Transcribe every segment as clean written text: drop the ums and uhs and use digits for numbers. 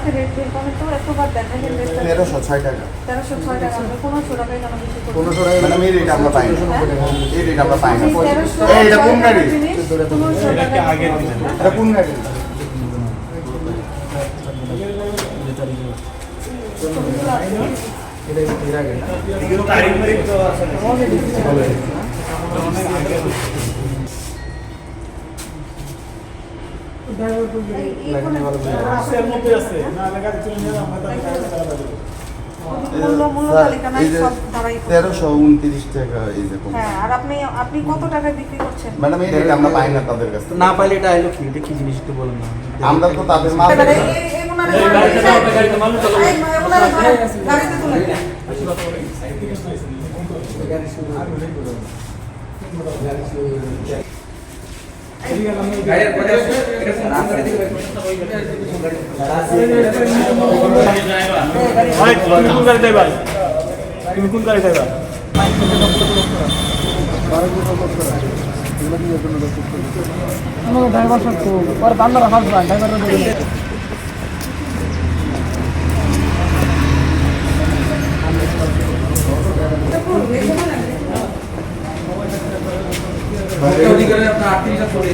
আজকে রেট বের করে তো এত বার দেন দেখেন রেটটা 1306 টাকা। 1306 টাকা আপনি 1500 টাকায় কেন বেশি করবেন? 1500 টাকা ম্যাডাম এই রেট আমরা পাই না। এই রেট আমরা পাই না। আপনি 1300 এই এটা কোন গাড়ি? 1500 টাকা আগে দিবেন। এটা কোন গাড়ি? এটা এর আগে না। এগুলো তারিখ তারিখ তো আছে না। এর মধ্যে আছে না লাগা চলে নিয়ে আমরা তাহলে মূল্য তালিকা নাই সব দাঁড়াই 1329 টাকা এই যে কোন। হ্যাঁ, আর আপনি কত টাকায় বিক্রি করছেন? ম্যাডাম এই রেট আমরা পাই না তাদের কাছে। না পাইলে এটা হলো কি, এটা কি জিনিস একটু বলুন না। আমরা তো তাদের মাল এবারে এই ওনারে গাড়িতে মাল চলে গাড়িতে তুলে দেন। গাড়ির পরে আছে এটা কোন রাস্তা থেকে ভাই কোন গাড়ি ড্রাইভার তুমি কোন গাড়ি ড্রাইভার ড্রাইভার সত্য আর বান্দার হাজব্যান্ড ড্রাইভার অধিকারে আপনার 38টা পড়ে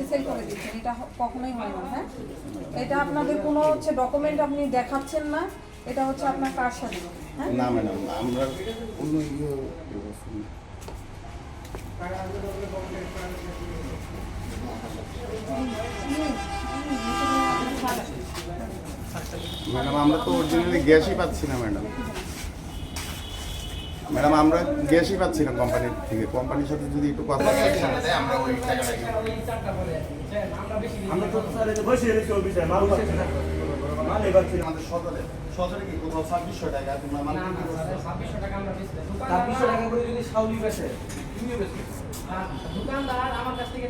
সেল করে দিচ্ছেন, এটা কখনোই হয় না। হ্যাঁ, এটা আপনাদের কোনো হচ্ছে ডকুমেন্ট আপনি দেখাচ্ছেন না, এটা হচ্ছে আপনার কার সাথে। হ্যাঁ না ম্যাডাম আমরা অন্য ম্যাডাম আমরা তো অরিজিনালি গ্যাসই পাচ্ছি না ম্যাডাম। ম্যাডাম আমরা গ্যাসই পাচ্ছি না কোম্পানির থেকে। কোম্পানির সাথে যদি একটু কথা বলি আমরা ওই টাকাটা আমরা তো স্যার এই বসে রয়েছি অফিসে মাল পাচ্ছি না মাল এবার ছিল আমাদের সদরে কি কোথাও 2600 টাকা তোমরা মাল বিক্রি করছো? 2600 টাকা আমরা বেচতে 2600 টাকা করে যদি শাওলি বেচে তুমিও বেচবে। দোকানদার আমার কাছ থেকে